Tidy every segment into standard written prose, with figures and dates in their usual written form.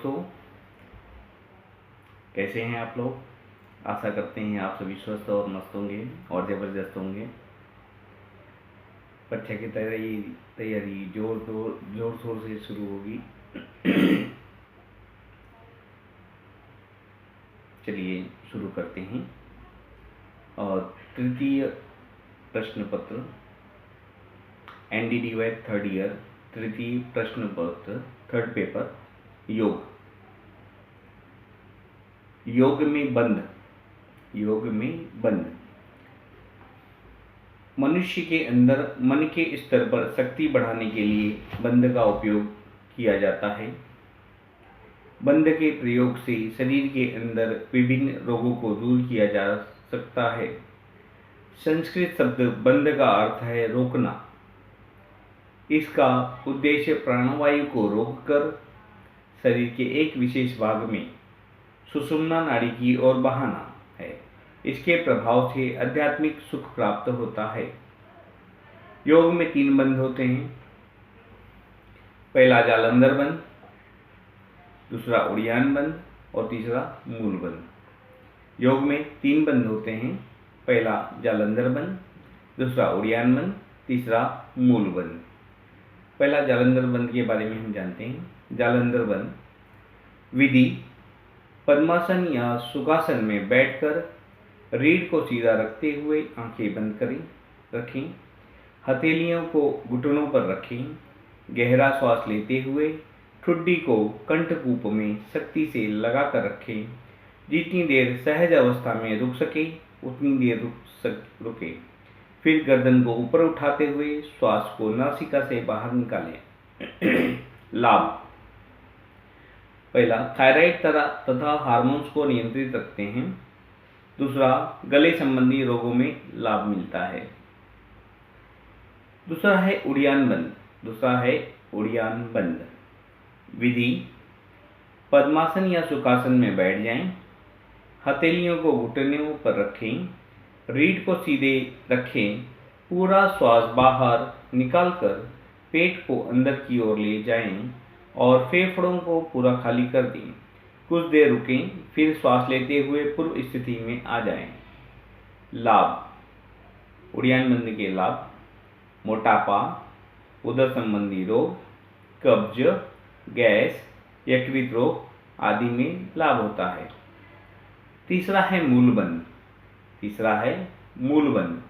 दोस्तों, कैसे हैं आप लोग। आशा करते हैं आप सभी स्वस्थ और मस्त होंगे और ज़बरदस्त होंगे। परीक्षा की तैयारी जोर शोर से शुरू होगी। चलिए शुरू करते हैं। और तृतीय प्रश्न पत्र NDDY थर्ड ईयर, तृतीय प्रश्न पत्र, थर्ड पेपर, योग। योग में बंध। मनुष्य के अंदर मन के स्तर पर शक्ति बढ़ाने के लिए बंध का उपयोग किया जाता है। बंध के प्रयोग से शरीर के अंदर विभिन्न रोगों को दूर किया जा सकता है। संस्कृत शब्द बंध का अर्थ है रोकना। इसका उद्देश्य प्राणवायु को रोककर शरीर के एक विशेष भाग में सुषुम्ना नाड़ी की ओर बहाना है। इसके प्रभाव से आध्यात्मिक सुख प्राप्त होता है। योग में 3 बंध होते हैं। पहला जालंधर बंध, दूसरा उड़ियान बंध और तीसरा मूल बंध। योग में 3 बंध होते हैं। पहला जालंधर बंध, दूसरा उड़ियान बंध, तीसरा मूल बंध। पहला जालंधर बंध के बारे में हम जानते हैं। जालंधर बंध विधि: पद्मासन या सुखासन में बैठकर रीढ़ को सीधा रखते हुए आंखें बंद रखें। हथेलियों को घुटनों पर रखें। गहरा श्वास लेते हुए ठुड्डी को कंठकूप में शक्ति से लगाकर रखें। जितनी देर सहज अवस्था में रुक सके उतनी देर रुके। फिर गर्दन को ऊपर उठाते हुए श्वास को नासिका से बाहर निकालें। लाभ: पहला, थायराइड तथा हार्मोन्स को नियंत्रित रखते हैं। दूसरा, गले संबंधी रोगों में लाभ मिलता है। दूसरा है उड़ियान बंध। विधि: पद्मासन या सुखासन में बैठ जाएं। हथेलियों को घुटनों पर रखें। रीढ़ को सीधे रखें। पूरा श्वास बाहर निकालकर पेट को अंदर की ओर ले जाएं और फेफड़ों को पूरा खाली कर दें। कुछ देर रुकें, फिर श्वास लेते हुए पूर्व स्थिति में आ जाएं। लाभ: उड़ियान बंध के लाभ: मोटापा, उदर संबंधी रोग, कब्ज, गैस, यकृत रोग आदि में लाभ होता है। तीसरा है मूल बंध।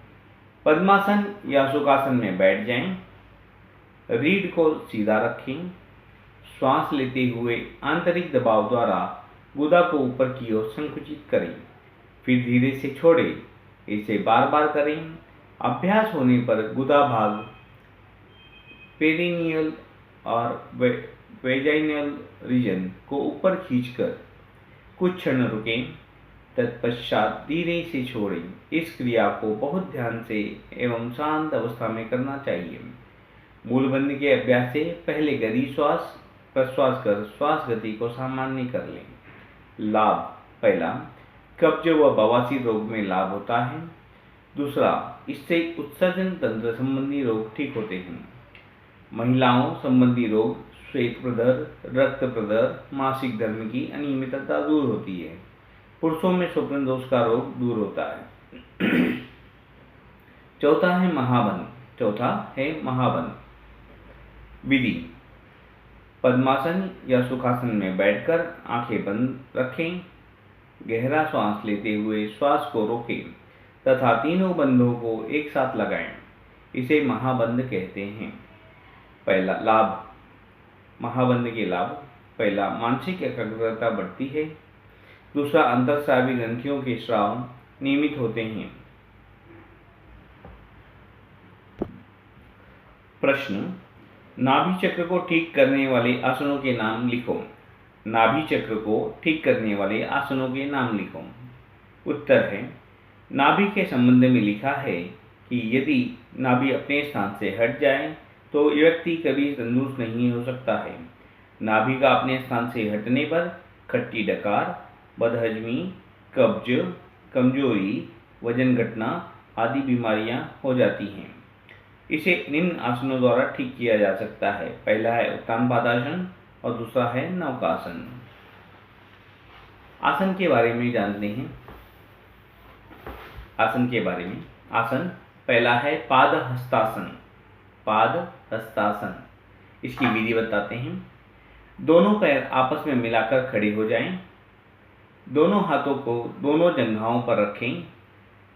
पद्मासन या सुखासन में बैठ जाएं। रीढ़ को सीधा रखें। श्वास लेते हुए आंतरिक दबाव द्वारा गुदा को ऊपर की ओर संकुचित करें। फिर धीरे से छोड़ें। इसे बार बार करें। अभ्यास होने पर गुदा भाग पेरिनियल और वेजाइनल रीजन को ऊपर खींचकर कुछ क्षण रुकें। तत्पश्चात धीरे से छोड़ें। इस क्रिया को बहुत ध्यान से एवं शांत अवस्था में करना चाहिए। मूल बंध के अभ्यास से पहले गहरी श्वास प्रश्वास कर श्वास गति को सामान्य कर लें। लाभ: पहला, कब्ज व बवासीर रोग में लाभ होता है। दूसरा, इससे उत्सर्जन तंत्र संबंधी रोग ठीक होते हैं। महिलाओं संबंधी रोग, श्वेत प्रदर, रक्त प्रदर, मासिक धर्म की अनियमितता दूर होती है। पुरुषों में स्वप्न दोष का रोग दूर होता है। चौथा है महाबंध। विधि: पद्मासन या सुखासन में बैठकर आंखें बंद रखें। गहरा श्वास लेते हुए श्वास को रोकें तथा तीनों बंधों को एक साथ लगाएं। इसे महाबंध कहते हैं। पहला लाभ: महाबंध के लाभ: पहला, मानसिक एकाग्रता बढ़ती है। दूसरा, अंतःस्रावी ग्रंथियों के स्राव नियमित होते हैं। प्रश्न: नाभि चक्र को ठीक करने वाले आसनों के नाम लिखो। नाभि चक्र को ठीक करने वाले आसनों के नाम लिखो। उत्तर है, नाभि के संबंध में लिखा है कि यदि नाभि अपने स्थान से हट जाए तो व्यक्ति कभी तंदुरुस्त नहीं हो सकता है। नाभि का अपने स्थान से हटने पर खट्टी डकार, बदहजमी, कब्ज, कमजोरी, वजन घटना आदि बीमारियां हो जाती हैं। इसे निम्न आसनों द्वारा ठीक किया जा सकता है। पहला है उत्तान पादासन, और दूसरा है नौकासन। आसन के बारे में जानते हैं। आसन के बारे में, आसन पहला है पाद हस्तासन। पाद हस्तासन, इसकी विधि बताते हैं। दोनों पैर आपस में मिलाकर खड़े हो जाएं। दोनों हाथों को दोनों जंघाओं पर रखें।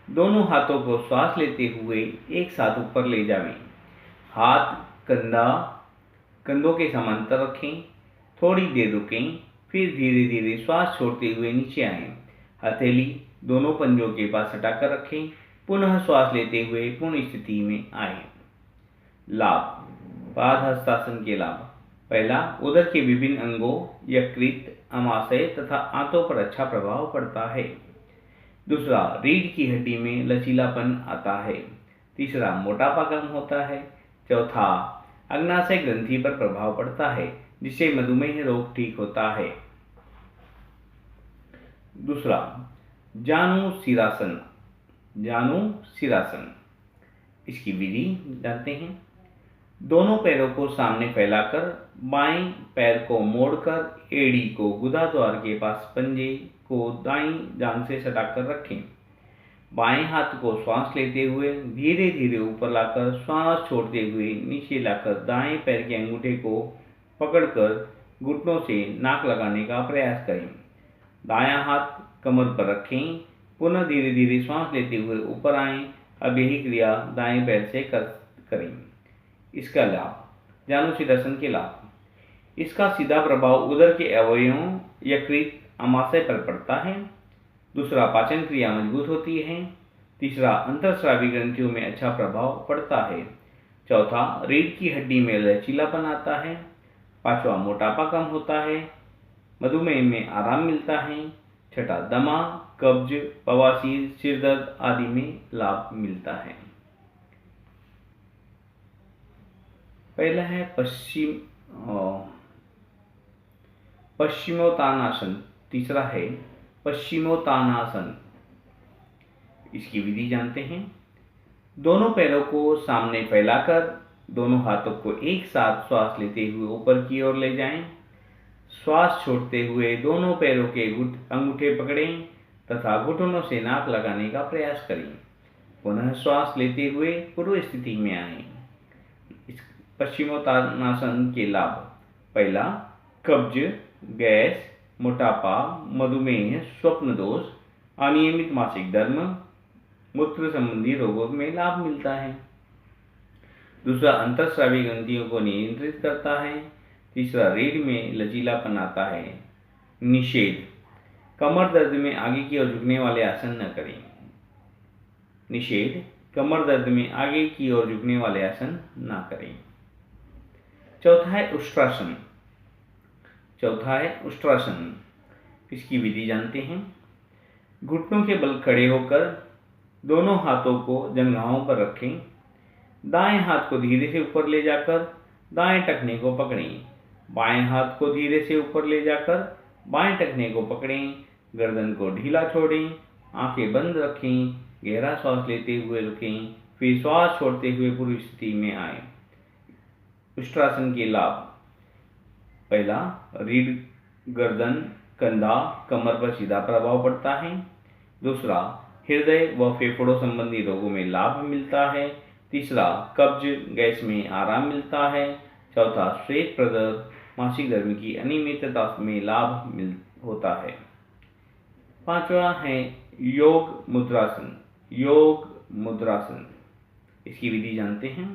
दोनों हाथों को श्वास लेते हुए एक साथ ऊपर ले जाएं। हाथ कंधों के समांतर रखें। थोड़ी देर रुकें, फिर धीरे धीरे श्वास छोड़ते हुए नीचे आएं। हथेली दोनों पंजों के पास हटाकर रखें। पुनः श्वास लेते हुए पूर्ण स्थिति में आएं। लाभ, पाद हस्तासन के लाभ। पहला, उदर के विभिन्न अंगों, यकृत, अमाशय तथा आंतों पर अच्छा प्रभाव पड़ता है। दूसरा, रीढ़ की हड्डी में लचीलापन आता है। तीसरा, मोटापा कम होता है। चौथा, अग्नाशय ग्रंथि पर प्रभाव पड़ता है, जिससे मधुमेह रोग ठीक होता है। दूसरा, जानु सिरासन। जानु सिरासन, इसकी विधि जानते हैं। दोनों पैरों को सामने फैलाकर बाएं पैर को मोड़कर एड़ी को गुदाद्वार के पास पंजे को दाईं जांघ से सटाकर रखें। बाएं हाथ को श्वास लेते हुए धीरे धीरे ऊपर लाकर श्वास छोड़ते हुए नीचे लाकर दाएं पैर के अंगूठे को पकड़कर घुटनों से नाक लगाने का प्रयास करें। दायां हाथ कमर पर रखें। पुनः धीरे धीरे श्वास लेते हुए ऊपर आएं। अब यही क्रिया दाएं पैर से करें। इसका लाभ, जानुसिरासन के लाभ। इसका सीधा प्रभाव उदर के अवयवों, यकृत, अमाशय पर पड़ता है। दूसरा, पाचन क्रिया मजबूत होती है। तीसरा, अंतःस्रावी ग्रंथियों में अच्छा प्रभाव पड़ता है। चौथा, रीढ़ की हड्डी में लचीलापन आता है। पांचवा, मोटापा कम होता है। मधुमेह में आराम मिलता है। छठा, दमा, कब्ज, बवासीर, सिरदर्द आदि में लाभ मिलता है। पहला है पश्चिमोत्तानासन। तीसरा है पश्चिमोत्तानासन। इसकी विधि जानते हैं। दोनों पैरों को सामने फैलाकर दोनों हाथों को एक साथ श्वास लेते हुए ऊपर की ओर ले जाएं। श्वास छोड़ते हुए दोनों पैरों के अंगूठे पकड़ें तथा घुटनों से नाक लगाने का प्रयास करें। पुनः श्वास लेते हुए पूर्व स्थिति में आएं। पश्चिमोत्तानासन के लाभ, पहला, कब्ज, गैस, मोटापा, मधुमेह, स्वप्न दोष, अनियमित मासिक धर्म, मूत्र संबंधी रोगों में लाभ मिलता है। दूसरा, अंतःस्रावी ग्रंथियों को नियंत्रित करता है। तीसरा, रीढ़ में लचीलापन आता है। निषेध, कमर दर्द में आगे की ओर झुकने वाले आसन न करें। निषेध, कमर दर्द में आगे की ओर झुकने वाले आसन न करें। चौथा है उष्ट्रासन। इसकी विधि जानते हैं। घुटनों के बल खड़े होकर दोनों हाथों को जंघाओं पर रखें। दाएं हाथ को धीरे से ऊपर ले जाकर दाएं टखने को पकड़ें। बाएं हाथ को धीरे से ऊपर ले जाकर बाएं टखने को पकड़ें। गर्दन को ढीला छोड़ें। आंखें बंद रखें। गहरा श्वास लेते हुए रुकें। फिर श्वास छोड़ते हुए पूर्व स्थिति में आएं। उष्ट्रासन के लाभ, पहला, रीढ़, गर्दन, कंधा, कमर पर सीधा प्रभाव पड़ता है। दूसरा, हृदय व फेफड़ों संबंधी रोगों में लाभ मिलता है। तीसरा, कब्ज, गैस में आराम मिलता है। चौथा, श्वेत प्रदर, मासिक धर्म की अनियमितता में लाभ होता है। पांचवा है योग मुद्रासन। इसकी विधि जानते हैं।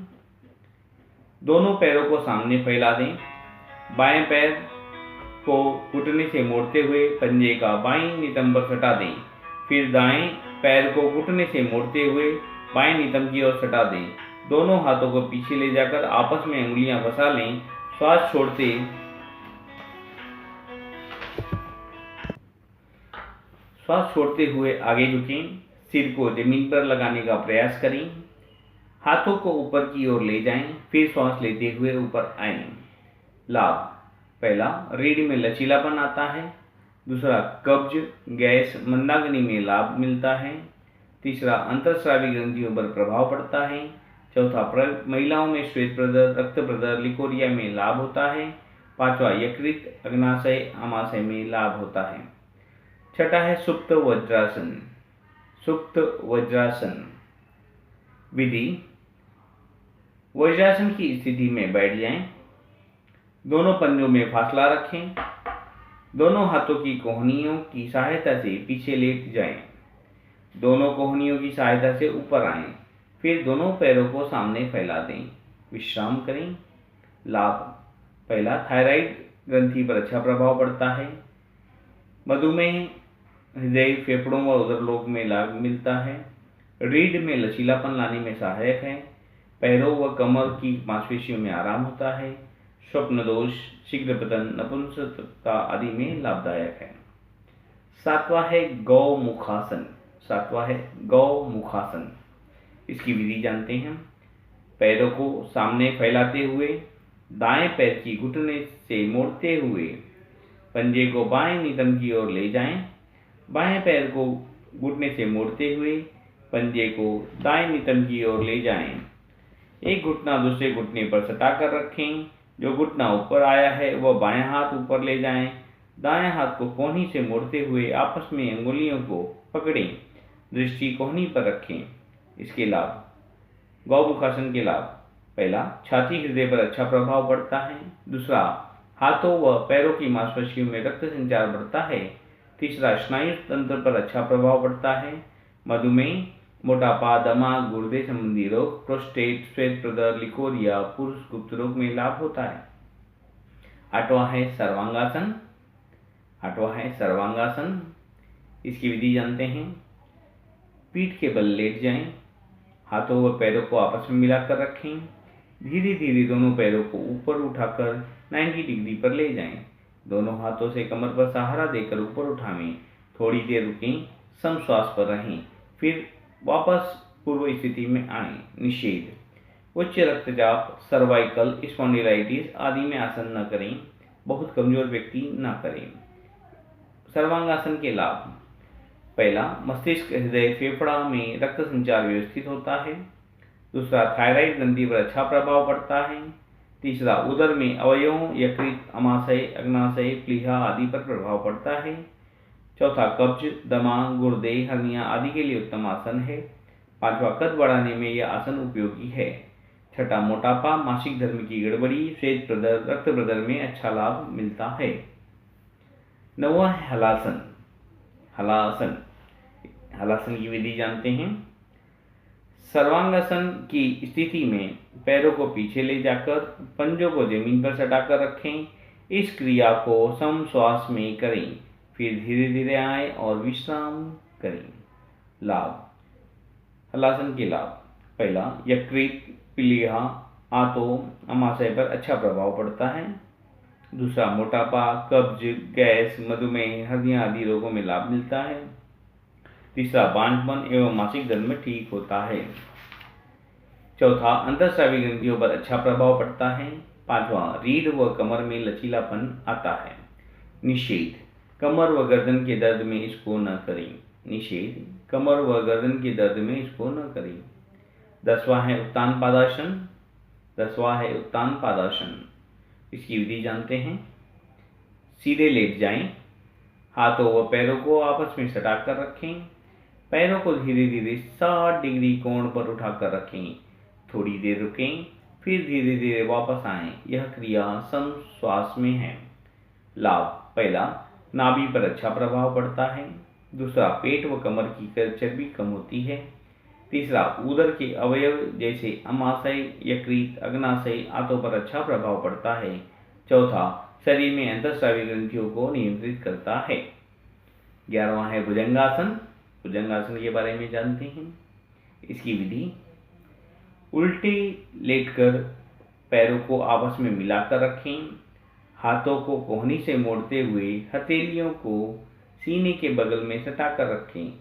दोनों पैरों को सामने फैला दें। बाएं पैर को घुटने से मोड़ते हुए पंजे का बाईं नितंब पर सटा दें। फिर दाएं पैर को घुटने से मोड़ते हुए बाएं नितंब की ओर सटा दें। दोनों हाथों को पीछे ले जाकर आपस में अंगुलियां फंसा लें। श्वास छोड़ते हुए आगे झुकें। सिर को जमीन पर लगाने का प्रयास करें। हाथों को ऊपर की ओर ले जाएं। फिर श्वास लेते हुए ऊपर आएं। लाभ, पहला, रीढ़ में लचीलापन आता है। दूसरा, कब्ज, गैस, मंदाग्नि में लाभ मिलता है। तीसरा, अंतःस्रावी ग्रंथियों पर प्रभाव पड़ता है। चौथा, महिलाओं में श्वेत प्रदर, रक्त प्रदर, लिकोरिया में लाभ होता है। पांचवा यकृत अग्नाशय आमाशय में लाभ होता है। छठा है सुप्त वज्रासन। सुप्त वज्रासन विधि, वज्रासन की स्थिति में बैठ जाएं, दोनों पंजों में फासला रखें, दोनों हाथों की कोहनियों की सहायता से पीछे लेट जाएं, दोनों कोहनियों की सहायता से ऊपर आएं, फिर दोनों पैरों को सामने फैला दें, विश्राम करें। लाभ, पहला, थायराइड ग्रंथि पर अच्छा प्रभाव पड़ता है। मधुमेह, हृदय, फेफड़ों व उदरलोक में लाभ मिलता है। रीढ़ में लचीलापन लाने में सहायक है। पैरों व कमर की मांसपेशियों में आराम होता है। स्वप्न दोष, शीघ्र पतन, नपुंसकता आदि में लाभदायक है। सातवां है गौमुखासन। सातवां है गौमुखासन। इसकी विधि जानते हैं। पैरों को सामने फैलाते हुए दाएं पैर की घुटने से मोड़ते हुए पंजे को बाएं नितंब की ओर ले जाएं। बाएं पैर को घुटने से मोड़ते हुए पंजे को दाएं नितंब की ओर ले जाएं। एक घुटना दूसरे घुटने पर सटाकर रखें। जो घुटना ऊपर आया है वह बायां हाथ ऊपर ले जाएं। दाएं हाथ को कोहनी से मोड़ते हुए आपस में अंगुलियों को पकड़ें। दृष्टि कोहनी पर रखें। इसके लाभ, गौमुखासन के लाभ, पहला, छाती हृदय पर अच्छा प्रभाव पड़ता है। दूसरा, हाथों व पैरों की मांसपेशियों में रक्त संचार बढ़ता है। तीसरा, स्नायु तंत्र पर अच्छा प्रभाव पड़ता है। मधुमेह, मोटापा, दमा, गुर्दे संबंधी रोग, प्रोस्टेट, श्वेत प्रदर, लिकोरिया, पुरुष गुप्त रोग में लाभ होता है। आठवां है सर्वांगासन। आठवां है सर्वांगासन। इसकी विधि जानते हैं। पीठ के बल लेट जाएं, हाथों व पैरों को आपस में मिलाकर रखें। धीरे धीरे दोनों पैरों को ऊपर उठाकर 90 डिग्री पर ले जाएं। दोनों हाथों से कमर पर सहारा देकर ऊपर उठावें। थोड़ी देर रुकें, सम श्वास पर रहें, फिर वापस पूर्व स्थिति में आएं। निषेध, उच्च रक्तचाप, सर्वाइकल स्पॉन्डिलाइटिस आदि में आसन न करें। बहुत कमजोर व्यक्ति न करें। सर्वांगासन के लाभ, पहला, मस्तिष्क, हृदय, फेफड़ा में रक्त संचार व्यवस्थित होता है। दूसरा, थायराइड ग्रंथि पर अच्छा प्रभाव पड़ता है। तीसरा, उदर में अवयवों, यकृत, अमाशय, अग्नाशय, प्लीहा आदि पर प्रभाव पड़ता है। चौथा, कब्ज, दमा, गुर्दे, हर्निया आदि के लिए उत्तम आसन है। पांचवा, कद बढ़ाने में यह आसन उपयोगी है। छठा, मोटापा, मासिक धर्म की गड़बड़ी, श्वेत प्रदर, रक्त प्रदर में अच्छा लाभ मिलता है। नौवां है हलासन। हलासन। हलासन की विधि जानते हैं। सर्वांगासन की स्थिति में पैरों को पीछे ले जाकर पंजों को जमीन पर सटाकर रखें। इस क्रिया को सम श्वास में करें, फिर धीरे धीरे आए और विश्राम करें। लाभ, हलासन के लाभ, पहला, यकृत, प्लीहा, आंतों, अमाशय पर अच्छा प्रभाव पड़ता है। दूसरा, मोटापा, कब्ज, गैस, मधुमेह, हृदय आदि रोगों में लाभ मिलता है। तीसरा, बांझपन एवं मासिक धर्म ठीक होता है। चौथा, अंतःस्रावी ग्रंथियों पर अच्छा प्रभाव पड़ता है। पांचवा, रीढ़ व कमर में लचीलापन आता है। निषेध, कमर व गर्दन के दर्द में इसको न करें। निषेध, कमर व गर्दन के दर्द में इसको न करें। 10वां है उत्तान पादासन। 10वां है उत्तान पादासन। इसकी विधि जानते हैं। सीधे लेट जाएं, हाथों व पैरों को आपस में सटाकर रखें। पैरों को धीरे धीरे 60 डिग्री कोण पर उठाकर रखें। थोड़ी देर रुकें, फिर धीरे धीरे वापस आएं। यह क्रिया सम श्वास में है। लाभ, पहला, नाभि पर अच्छा प्रभाव पड़ता है। दूसरा, पेट व कमर की चर्बी कम होती है। तीसरा, उदर के अवयव जैसे अमाशय, यकृत, अग्नाशय, आंतों पर अच्छा प्रभाव पड़ता है। चौथा, शरीर में अंतःस्रावी ग्रंथियों को नियंत्रित करता है। 11वां है भुजंगासन। भुजंगासन के बारे में जानते हैं। इसकी विधि, उल्टे लेटकर पैरों को आपस में मिलाकर रखें। हाथों को कोहनी से मोड़ते हुए हथेलियों को सीने के बगल में सटाकर रखें।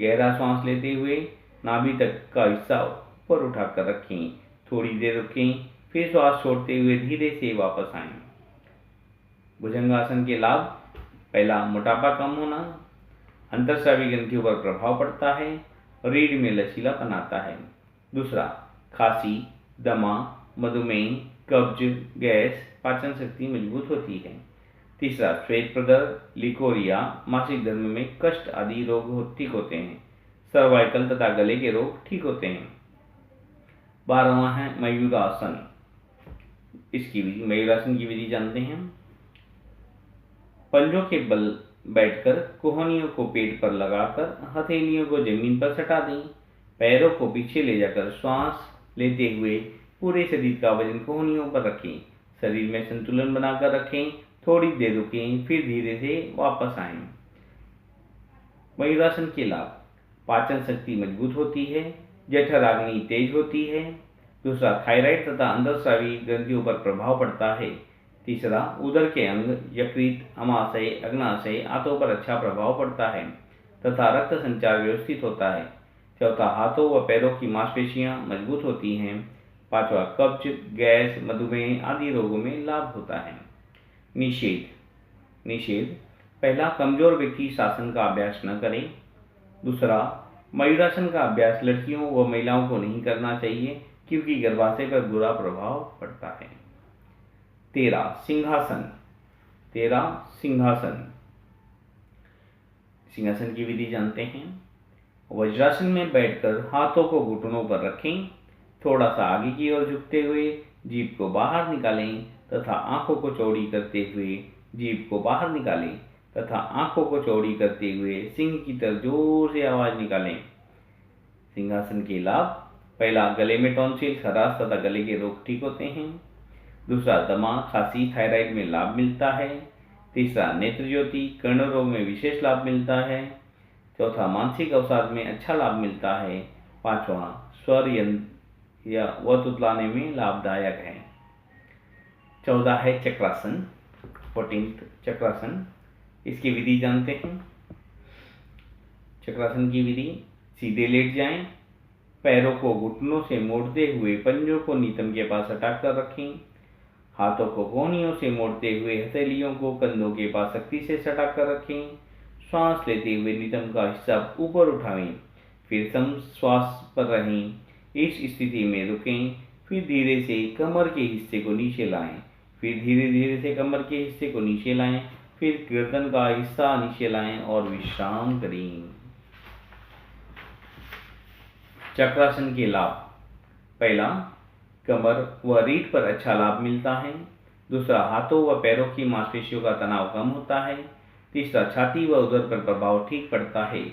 गहरा सांस लेते हुए नाभि तक का हिस्सा ऊपर उठाकर रखें। थोड़ी देर रुकें, फिर श्वास छोड़ते हुए धीरे से वापस आएं। भुजंगासन के लाभ, पहला, मोटापा कम होना, अंतःस्रावी ग्रंथियों पर प्रभाव पड़ता है, रीढ़ में लचीलापन आता है। दूसरा, खांसी, दमा, मधुमेह, कब्ज, गैस, पाचन शक्ति मजबूत होती है। तीसरा, श्वेत प्रदर, लिकोरिया, मासिक धर्म में कष्ट आदि रोग ठीक होते हैं। सर्वाइकल तथा गले के रोग ठीक होते हैं। 12वां है मयूरासन। इसकी विधि, मयूरासन की विधि जानते हैं। पंजों के बल बैठकर कोहनियों को पेट पर लगाकर हथेलियों को जमीन पर सटा दें। पैरों को पीछे ले जाकर श्वास लेते हुए पूरे शरीर का वजन कोहनियों पर रखें। शरीर में संतुलन बनाकर रखें। थोड़ी देर रुकें, फिर धीरे से वापस आएं। मयूरासन के लाभ, पाचन शक्ति मजबूत होती है, जठराग्नि तेज होती है। दूसरा, थायराइड तथा अंतःस्रावी ग्रंथियों पर प्रभाव पड़ता है। तीसरा, उदर के अंग यकृत, अमाशय, अग्नाशय आंतों पर अच्छा प्रभाव पड़ता है तथा रक्त संचार व्यवस्थित होता है। चौथा, हाथों व पैरों की मांसपेशियां मजबूत होती हैं। पांचवा, कब्ज, गैस, मधुमेह आदि रोगों में लाभ होता है। निषेध, पहला, कमजोर व्यक्ति शासन का अभ्यास न करें। दूसरा, मयूरासन का अभ्यास लड़कियों व महिलाओं को नहीं करना चाहिए क्योंकि गर्भाशय पर बुरा प्रभाव पड़ता है। 13, सिंहासन। सिंहासन की विधि जानते हैं। वज्रासन में बैठकर हाथों को घुटनों पर रखें। थोड़ा सा आगे की ओर झुकते हुए जीभ को बाहर निकालें तथा आंखों को चौड़ी करते हुए जीभ को बाहर निकालें तथा आंखों को चौड़ी करते हुए सिंह की तरह जोर से आवाज निकालें। सिंहासन के लाभ, पहला, गले में टॉन्सिल, खराश तथा गले के रोग ठीक होते हैं। दूसरा, दमा, खांसी, थायराइड में लाभ मिलता है। तीसरा, नेत्र ज्योति, कर्ण रोग में विशेष लाभ मिलता है। चौथा, मानसिक अवसाद में अच्छा लाभ मिलता है। पांचवा, स्वर यंत्र या व तुतलाने में लाभदायक है। 14 है चक्रासन, 14th चक्रासन। इसकी विधि जानते हैं। चक्रासन की विधि, सीधे लेट जाएं, पैरों को घुटनों से मोड़ते हुए पंजों को नीतम के पास हटाकर रखें। हाथों को कोहनियों से मोड़ते हुए हथेलियों को कंधों के पास सख्ती से सटाकर रखें। श्वास लेते हुए नितंब का हिस्सा ऊपर उठाएं, फिर सम श्वास पर रहें। इस स्थिति में रुकें, फिर धीरे से कमर के हिस्से को नीचे लाएं, फिर धीरे धीरे से कमर के हिस्से को नीचे लाएं, फिर गर्दन का हिस्सा नीचे लाएं और विश्राम करें। चक्रासन के लाभ, पहला, कमर व रीढ़ पर अच्छा लाभ मिलता है। दूसरा, हाथों व पैरों की मांसपेशियों का तनाव कम होता है। तीसरा, छाती व उदर पर प्रभाव ठीक पड़ता है।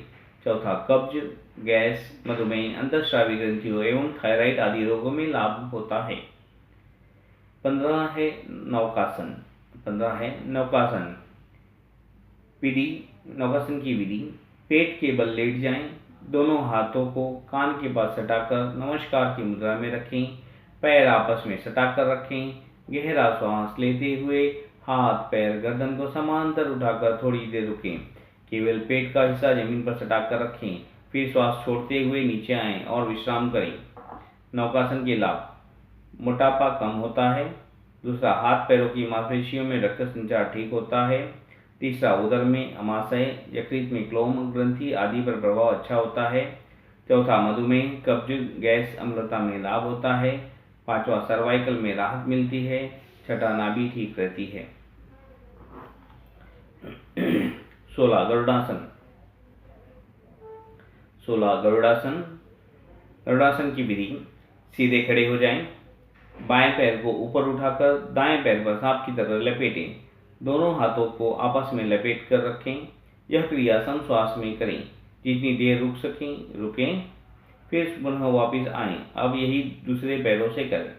चौथा, कब्ज, गैस, मधुमेह, अंतःस्रावी ग्रंथियों एवं थायराइड आदि रोगों में लाभ होता है। 15 है नौकासन। विधि, नौकासन की विधि, पेट के बल लेट जाएं, दोनों हाथों को कान के पास सटाकर नमस्कार की मुद्रा में रखें। पैर आपस में सटाकर रखें। गहरा श्वास लेते हुए हाथ, पैर, गर्दन को समांतर उठाकर थोड़ी देर रुकें। केवल पेट का हिस्सा जमीन पर सटाकर रखें, फिर श्वास छोड़ते हुए नीचे आएं और विश्राम करें। नौकासन के लाभ, मोटापा कम होता है। दूसरा, हाथ पैरों की मांसपेशियों में रक्त संचार ठीक होता है। तीसरा, उदर में अमाशय, यकृत में क्लोम ग्रंथि आदि पर प्रभाव अच्छा होता है। चौथा, मधुमेह, कब्ज, गैस, अम्लता में लाभ होता है। पांचवा, सर्वाइकल में राहत मिलती है। छठा, नाभि ठीक रहती है। 16, गरुड़ासन की विधि, सीधे खड़े हो जाएं, बाएं पैर को ऊपर उठाकर दाएं पैर पर सांप की तरह लपेटें। दोनों हाथों को आपस में लपेट कर रखें। यह क्रिया सम श्वास में करें। जितनी देर रुक सकें रुकें, फिर पुनः वापस आएं। अब यही दूसरे पैरों से करें।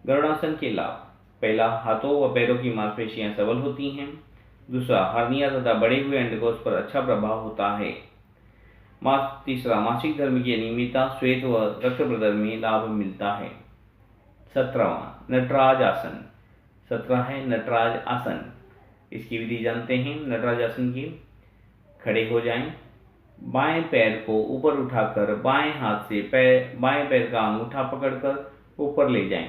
गरुड़ासन के लाभ, पहला, हाथों व पैरों की मांसपेशियां सबल होती हैं। दूसरा, हर्निया तथा बढ़े हुए अंडकोश पर अच्छा प्रभाव होता है। तीसरा, मासिक धर्म की अनियमितता, श्वेत व रक्त प्रदर में लाभ मिलता है। 17वां नटराज आसन। 17 है नटराज आसन। इसकी विधि जानते हैं। नटराज आसन की, खड़े हो जाएं, बाएं पैर को ऊपर उठाकर बाएं हाथ से बाएं पैर का अंगूठा पकड़कर ऊपर ले जाएं।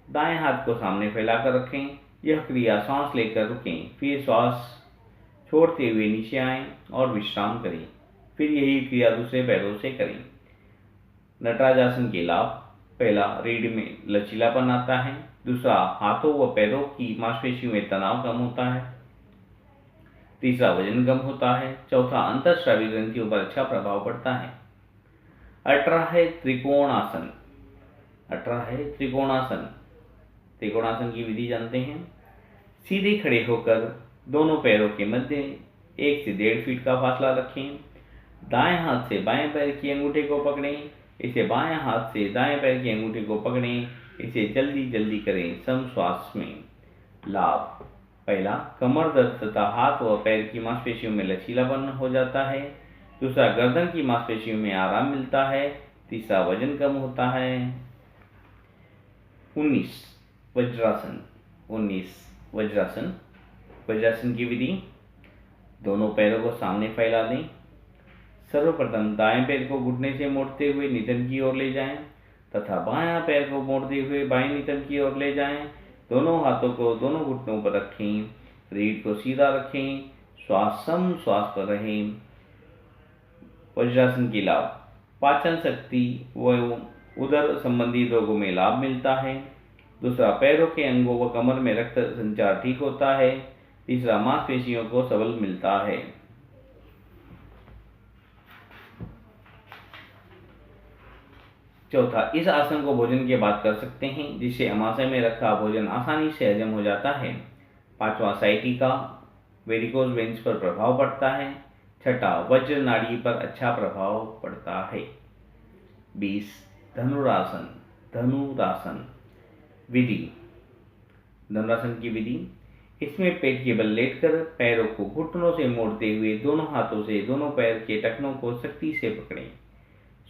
दाएं हाथ को सामने फैलाकर रखें। यह क्रिया सांस लेकर रुकें, फिर श्वास छोड़ते हुए नीचे आएं और विश्राम करें। फिर यही क्रिया दूसरे पैरों से करें। नटराज आसन के लाभ, पहला, रीढ़ में लचीलापन आता है। दूसरा, हाथों व पैरों की मांसपेशियों में तनाव कम होता है। तीसरा, वजन कम होता है। चौथा, अंतःस्रावी ग्रंथियों पर अच्छा प्रभाव पड़ता है। 18 है त्रिकोणासन। 18 है त्रिकोणासन। त्रिकोणासन की विधि जानते हैं। सीधे खड़े होकर दोनों पैरों के मध्य 1 से 1.5 फीट का फासला रखें। दाएं हाथ से बाएं पैर की अंगूठे को पकड़ें। इसे बाएं हाथ से दाएं पैर की अंगूठे को पकड़ें। इसे जल्दी जल्दी करें सम श्वास में। लाभ, पहला, कमर दर्द तथा हाथ व पैर की मांसपेशियों में लचीलापन हो जाता है। दूसरा, गर्दन की मांसपेशियों में आराम मिलता है। तीसरा, वजन कम होता है। 19 वज्रासन। 19 वज्रासन। वज्रासन की विधि, दोनों पैरों को सामने फैला दें। सर्वप्रथम दाएं पैर को घुटने से मोड़ते हुए नितंब की ओर ले जाएं तथा बायां पैर को मोड़ते हुए बाएं नितंब की ओर ले जाएं। दोनों हाथों को दोनों घुटनों पर रखें। रीढ़ को सीधा रखें। श्वास सम श्वास पर रहें। वज्रासन की लाभ, पाचन शक्ति व उदर संबंधी रोगों में लाभ मिलता है। दूसरा, पैरों के अंगों व कमर में रक्त संचार ठीक होता है। तीसरा, मांसपेशियों को सबल मिलता है। चौथा, इस आसन को भोजन के बाद कर सकते हैं, जिससे अमाशय में रखा भोजन आसानी से हजम हो जाता है। पांचवा, साइटिका वेरिकोज वेन्स पर प्रभाव पड़ता है। छठा, वज्र नाड़ी पर अच्छा प्रभाव पड़ता है। 20 धनुरासन। धनुरासन विधि, धनुरासन की विधि, इसमें पेट के बल लेटकर पैरों को घुटनों से मोड़ते हुए दोनों हाथों से दोनों पैर के टखनों को सख्ती से पकड़ें।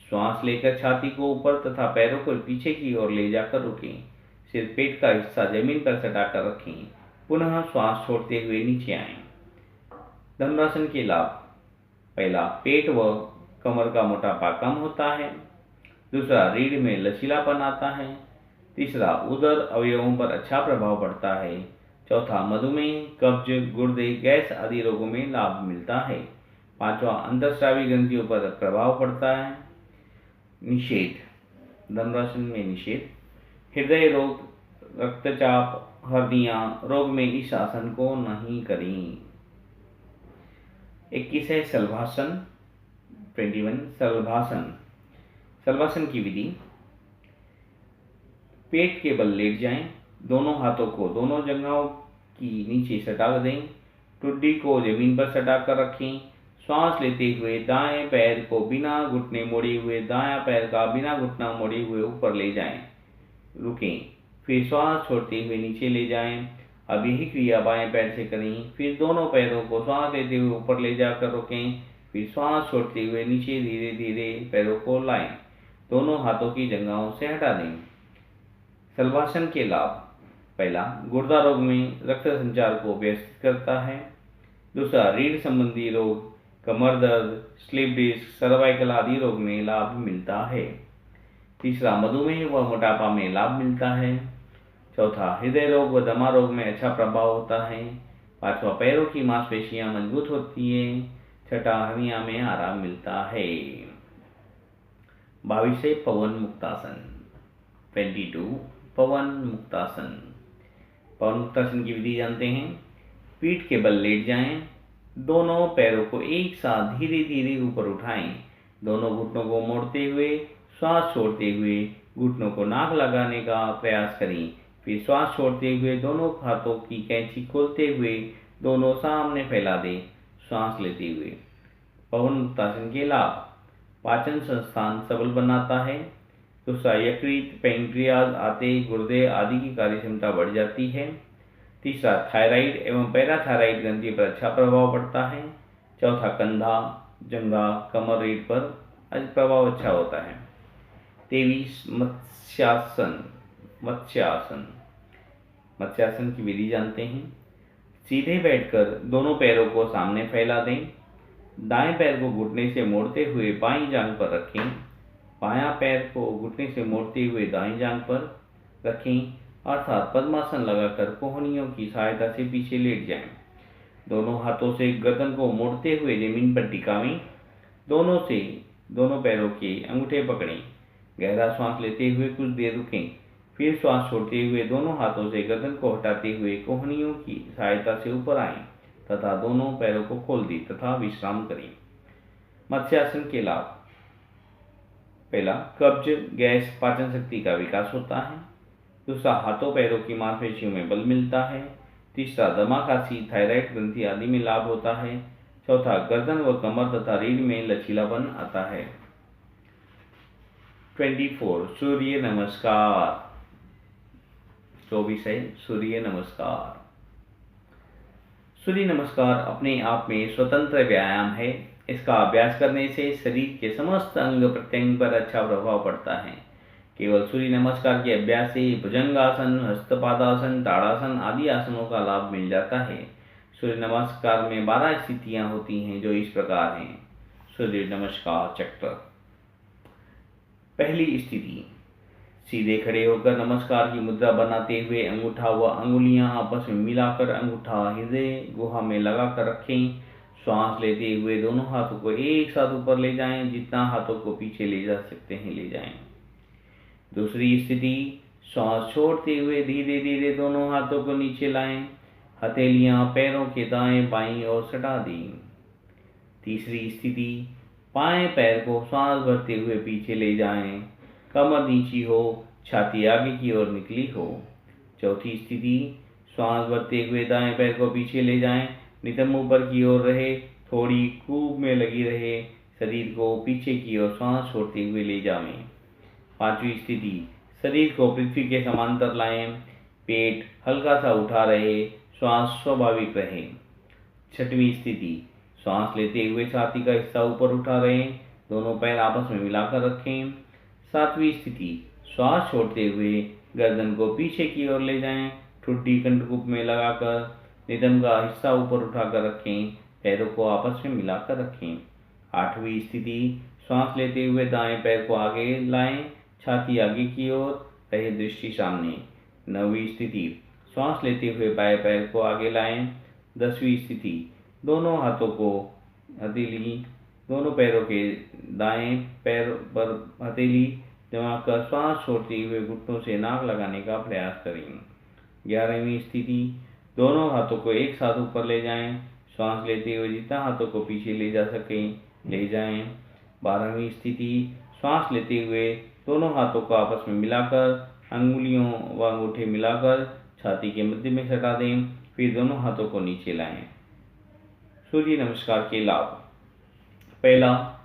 श्वास लेकर छाती को ऊपर तथा पैरों को पीछे की ओर ले जाकर रुकें। सिर पेट का हिस्सा जमीन पर सटाकर रखें। पुनः श्वास छोड़ते हुए नीचे आएं। धनुरासन के लाभ, पहला, पेट व कमर का मोटापा कम होता है। दूसरा, रीढ़ में लचीलापन आता है। तीसरा, उदर अवयवों पर अच्छा प्रभाव पड़ता है। चौथा, मधुमेह, कब्ज, गुर्दे, गैस आदि रोगों में लाभ मिलता है। पांचवा, अंतःस्रावी ग्रंथियों पर प्रभाव पड़ता है। निषेध, धनुरासन में निषेध, हृदय रोग, रक्तचाप, हर्निया रोग में इस आसन को नहीं करें। 21 है शलभासन। 21 शलभासन। शलभासन की विधि, पेट के बल लेट जाएं। दोनों हाथों को दोनों जंघाओं की नीचे सटा दें। ठुड्डी को जमीन पर सटा कर रखें। श्वास लेते हुए दाएं पैर को बिना घुटने मोड़े हुए दायां पैर का बिना घुटना मोड़े हुए ऊपर ले जाएं। रुकें। फिर श्वास छोड़ते हुए नीचे ले जाएं। अब यही क्रिया बाएं पैर से करें। फिर दोनों पैरों को श्वास लेते हुए ऊपर ले जाकर रोकें। फिर श्वास छोड़ते हुए नीचे धीरे धीरे पैरों को लाएं। दोनों हाथों की जंघाओं से हटा दें। शलभासन के लाभ, पहला, गुर्दा रोग में रक्त संचार को व्यवस्थित करता है। दूसरा, रीढ़ संबंधी रोग, कमर दर्द, स्लिप डिस्क, सर्वाइकल आदि रोग में लाभ मिलता है। तीसरा, मधुमेह व मोटापा में लाभ मिलता है। चौथा, हृदय रोग व दमा रोग में अच्छा प्रभाव होता है। पांचवा, पैरों की मांसपेशियां मजबूत होती है। छठा, हर्निया में आराम मिलता है। 22 है पवन मुक्तासन। 22 पवन मुक्तासन। पवन मुक्तासन की विधि जानते हैं। पीठ के बल लेट जाएं। दोनों पैरों को एक साथ धीरे धीरे ऊपर उठाएं। दोनों घुटनों को मोड़ते हुए श्वास छोड़ते हुए घुटनों को नाक लगाने का प्रयास करें। फिर श्वास छोड़ते हुए दोनों हाथों की कैंची खोलते हुए दोनों सामने फैला दें। श्वास लेते हुए। पवन मुक्तासन के लाभ, पाचन संस्थान सबल बनाता है। दूसरा, यकृत, पैंक्रियाज, आते, गुर्दे आदि की कार्यक्षमता बढ़ जाती है। तीसरा, थायराइड एवं पैराथायराइड ग्रंथि पर अच्छा प्रभाव पड़ता है। चौथा, कंधा, जंघा, कमर, रीढ़ पर प्रभाव अच्छा होता है। 23 मत्स्यासन। मत्स्यासन। मत्स्यासन की विधि जानते हैं। सीधे बैठकर दोनों पैरों को सामने फैला दें। दाएं पैर को घुटने से मोड़ते हुए बाईं जांघ पर रखें। बायां पैर को घुटने से मोड़ते हुए दाईं जांघ पर रखें, अर्थात पद्मासन लगाकर कोहनियों की सहायता से पीछे लेट जाएं। दोनों हाथों से गर्दन को मोड़ते हुए जमीन पर टिकावें। दोनों पैरों के अंगूठे पकड़ें। गहरा श्वास लेते हुए कुछ देर रुकें, फिर श्वास छोड़ते हुए दोनों हाथों से गर्दन को हटाते हुए कोहनियों की सहायता से ऊपर आएं तथा दोनों पैरों को खोल दें तथा विश्राम करें। मत्स्यासन के लाभ। पहला, कब्ज, गैस, पाचन शक्ति का विकास होता है। दूसरा, हाथों पैरों की मांसपेशियों में बल मिलता है। तीसरा, दमा, खांसी, थायराइड ग्रंथि आदि में लाभ होता है। चौथा, गर्दन व कमर तथा रीढ़ में लचीलापन आता है। 24 सूर्य नमस्कार। 24 है सूर्य नमस्कार। सूर्य नमस्कार अपने आप में स्वतंत्र व्यायाम है। इसका अभ्यास करने से शरीर के समस्त अंग प्रत्यंग पर अच्छा प्रभाव पड़ता है। केवल सूर्य नमस्कार के अभ्यास से भुजंगासन, हस्तपादासन, ताड़ासन आदि आसनों का लाभ मिल जाता है। सूर्य नमस्कार में 12 स्थितियां होती हैं जो इस प्रकार हैं। सूर्य नमस्कार चक्र। पहली स्थिति, सीधे खड़े होकर नमस्कार की मुद्रा बनाते हुए अंगूठा व अंगुलियां आपस में मिलाकर अंगूठा हृदय गुहा में लगाकर रखें। श्वास लेते हुए दोनों हाथों को एक साथ ऊपर ले जाएं, जितना हाथों को पीछे ले जा सकते हैं ले जाएं। दूसरी स्थिति, श्वास छोड़ते हुए धीरे धीरे दोनों हाथों को नीचे लाएं, हथेलियां पैरों के दाएं बाईं ओर सटा दें। तीसरी स्थिति, बाएं पैर को श्वास भरते हुए पीछे ले जाएं, कमर नीची हो, छाती आगे की ओर निकली हो। चौथी स्थिति, श्वास भरते हुए दाएं पैर को पीछे ले जाएं, नितंब ऊपर की ओर रहे, थोड़ी कूप में लगी रहे, शरीर को पीछे की ओर श्वास छोड़ते हुए ले जाएं। पांचवी स्थिति, शरीर को पृथ्वी के समांतर लाएं, पेट हल्का सा उठा रहे, श्वास स्वाभाविक रहे। छठवीं स्थिति, श्वास लेते हुए छाती का हिस्सा ऊपर उठा रहे, दोनों पैर आपस में मिलाकर रखें। सातवीं स्थिति, श्वास छोड़ते हुए गर्दन को पीछे की ओर ले जाएं, ठुड्डी कंठकूप में लगाकर नितंब का हिस्सा ऊपर उठाकर रखें, पैरों को आपस में मिलाकर रखें। आठवीं स्थिति, श्वास लेते हुए दाएं पैर को आगे लाएं, छाती आगे की ओर रहे, दृष्टि सामने। नौवीं स्थिति, श्वास लेते हुए बाएं पैर को आगे लाएं। 10वीं स्थिति, दोनों हाथों को हथेली दोनों पैरों के दाएं पैर पर हथेली जमा कर श्वास छोड़ते हुए घुटनों से नाक लगाने का प्रयास करें। 11वीं स्थिति, दोनों हाथों को एक साथ ऊपर ले जाएं, श्वास लेते हुए जितना हाथों को पीछे ले जा सकें ले जाएं। 12वीं स्थिति, श्वास लेते हुए दोनों हाथों को आपस में मिलाकर अंगुलियों व अंगूठे मिलाकर छाती के मध्य में सटा दें, फिर दोनों हाथों को नीचे लाएं। सूर्य नमस्कार के लाभ। पहला,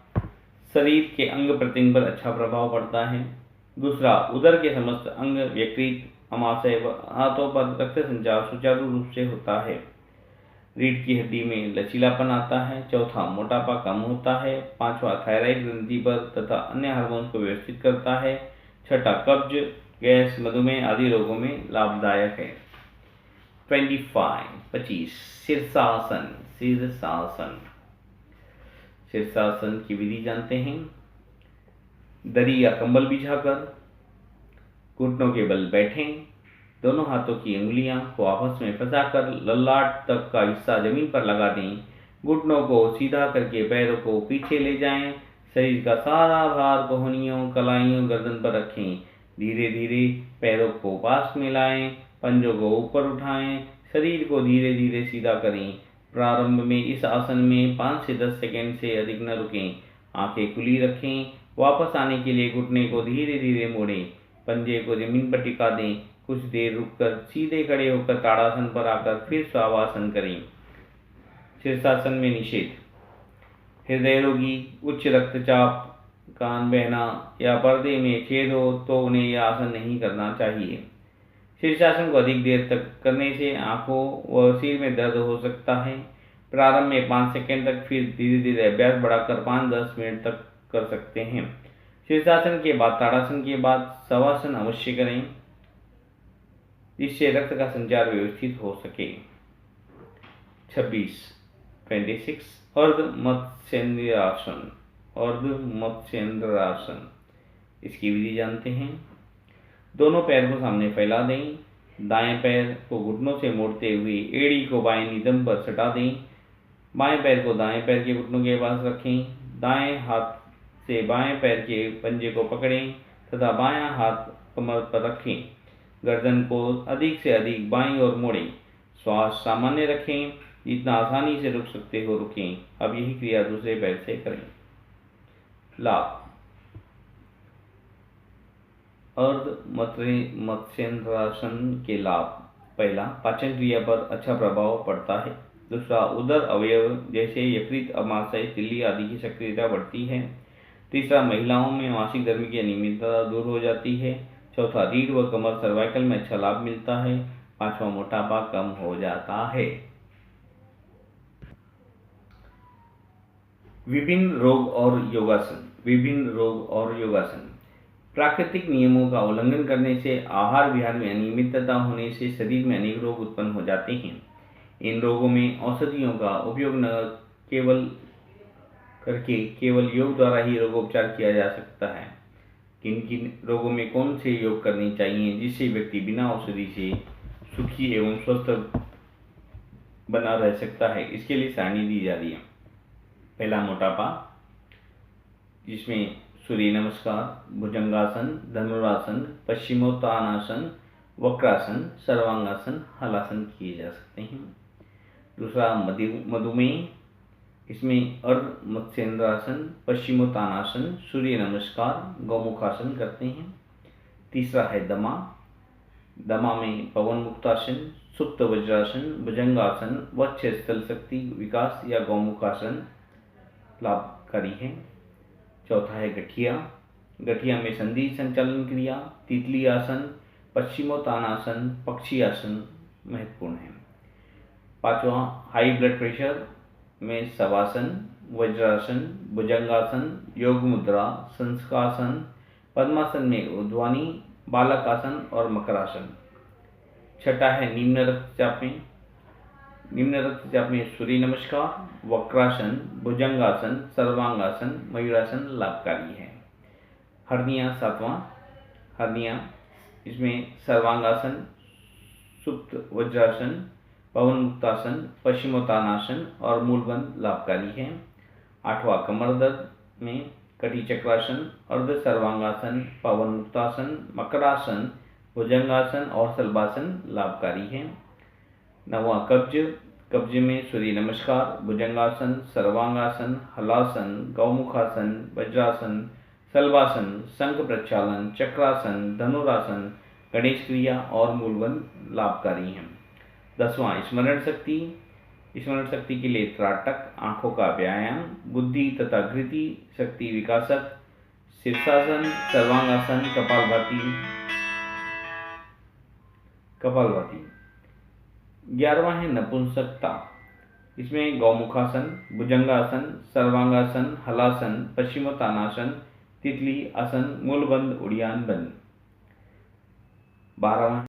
शरीर के अंग प्रत्यंग पर अच्छा प्रभाव पड़ता है। दूसरा, उदर के समस्त अंग, यकृत, अमाशय व हाथों पर रक्त संचार सुचारू रूप से होता है। रीढ़ की हड्डी में लचीलापन आता है। चौथा, मोटापा कम होता है। पांचवा, थायराइड ग्रंथि पर तथा अन्य हार्मोन्स को व्यवस्थित करता है। छठा, कब्ज, गैस, मधुमेह आदि रोगों में लाभदायक है। 25 शीर्षासन। शीर्षासन की विधि जानते हैं। दरी या कंबल बिछाकर घुटनों के बल बैठें, दोनों हाथों की अंगुलियां को आपस में फंसाकर ललाट तक का हिस्सा जमीन पर लगा दें, घुटनों को सीधा करके पैरों को पीछे ले जाएं, शरीर का सारा भार कोहनियों, कलाइयों, गर्दन पर रखें, धीरे धीरे पैरों को पास में लाएं, पंजों को ऊपर उठाएं, शरीर को धीरे धीरे सीधा करें। प्रारंभ में इस आसन में 5 से 10 सेकंड से अधिक न रुकें, आंखें खुली रखें। वापस आने के लिए घुटने को धीरे धीरे मोड़ें, पंजे को जमीन पर टिका दें, कुछ देर रुककर सीधे खड़े होकर ताड़ासन पर आकर फिर शवासन करें। शीर्षासन में निषेध। हृदय रोगी, उच्च रक्तचाप, कान बहना या पर्दे में छेद हो तो उन्हें यह आसन नहीं करना चाहिए। शीर्षासन को अधिक देर तक करने से आंखों व सिर में दर्द हो सकता है। प्रारंभ में 5 सेकंड तक, फिर धीरे धीरे अभ्यास बढ़ाकर 5-10 मिनट तक कर सकते हैं। शीर्षासन के बाद ताड़ासन के बाद शवासन अवश्य करें, जिससे रक्त का संचार व्यवस्थित हो सके। 26 अर्ध मत्स्येंद्रासन। इसकी विधि जानते हैं। दोनों पैर को सामने फैला दें, दाएं पैर को घुटनों से मोड़ते हुए एड़ी को बाएं नितंब पर सटा दें, बाएं पैर को दाएं पैर के घुटनों के पास रखें, दाएं हाथ से बाएं पैर के पंजे को पकड़ें तथा बायां हाथ कमर पर रखें। गर्दन को अधिक से अधिक बाईं ओर मोड़ें। श्वास सामान्य रखें, जितना आसानी से रुक सकते हो रुकें। अब यही क्रिया दूसरे पैर से करें। लाभ। अर्ध मत्स्येंद्रासन के लाभ। पहला, पाचन क्रिया पर अच्छा प्रभाव पड़ता है। दूसरा, उदर अवयव जैसे यकृत, अमाशय, तिल्ली आदि की सक्रियता बढ़ती है। तीसरा, महिलाओं में मासिक धर्म की अनियमितता दूर हो जाती है। चौथा, रीढ़ व कमर सर्वाइकल में अच्छा लाभ मिलता है। पांचवा, मोटापा कम हो जाता है। विभिन्न रोग और योगासन। विभिन्न रोग और योगासन। प्राकृतिक नियमों का उल्लंघन करने से, आहार विहार में अनियमितता होने से शरीर में अनेक रोग उत्पन्न हो जाते हैं। इन रोगों में औषधियों का उपयोग न करके केवल योग द्वारा ही रोगोपचार किया जा सकता है। किन किन रोगों में कौन से योग करने चाहिए जिससे व्यक्ति बिना औषधि से सुखी एवं स्वस्थ बना रह सकता है, इसके लिए सारणी दी जा रही है। पहला, मोटापा, जिसमें सूर्य नमस्कार, भुजंगासन, धनुरासन, पश्चिमोत्तानासन, वक्रासन, सर्वांगासन, हलासन किए जा सकते हैं। दूसरा, मधुमेह, इसमें अर्ध मत्स्येंद्रासन, पश्चिमोत्तानासन, सूर्य नमस्कार, गौमुखासन करते हैं। तीसरा है दमा। दमा में पवन मुक्तासन, सुप्त वज्रासन, भुजंगासन, वक्षस्थल शक्ति विकास या गौमुखासन लाभकारी है। चौथा है गठिया। गठिया में संधि संचालन क्रिया, तितली आसन, पश्चिमोत्तानासन, पक्षी आसन महत्वपूर्ण है। पांचवा, हाई ब्लड प्रेशर में शवासन, वज्रासन, भुजंगासन, योग मुद्रा, संस्कासन, पद्मासन में ऊर्ध्वानी, बालकासन और मकरासन। छठा है निम्न रक्तचाप में। निम्न रक्तचाप में सूर्य नमस्कार, वक्रासन, भुजंगासन, सर्वांगासन, मयूरासन लाभकारी है। हर्निया, सातवां हर्निया, इसमें सर्वांगासन, सुप्त वज्रासन, पवन मुक्तासन, पश्चिमोत्तानासन और मूलबंध लाभकारी है। आठवां, कमर दर्द में कटी चक्रासन, अर्ध सर्वांगासन, पवन मुक्तासन, मकरासन, भुजंगासन और शलभासन लाभकारी है। नौवां, कब्ज। कब्ज में सूर्य नमस्कार, भुजंगासन, सर्वांगासन, हलासन, गौमुखासन, वज्रासन, शलभासन, शंख प्रक्षालन, चक्रासन, धनुरासन, गणेश क्रिया और मूलबंध लाभकारी हैं। 10वां, स्मरण शक्ति। स्मरण शक्ति के लिए त्राटक, आंखों का व्यायाम, बुद्धि तथा धृति शक्ति विकासक, शीर्षासन, सर्वांगासन, कपालभाति। 11वां है नपुंसकता। इसमें गौमुखासन, भुजंगासन, सर्वांगासन, हलासन, पश्चिमोत्तानासन, तितली आसन, मूलबंध, उड़ियान बंद। 12वां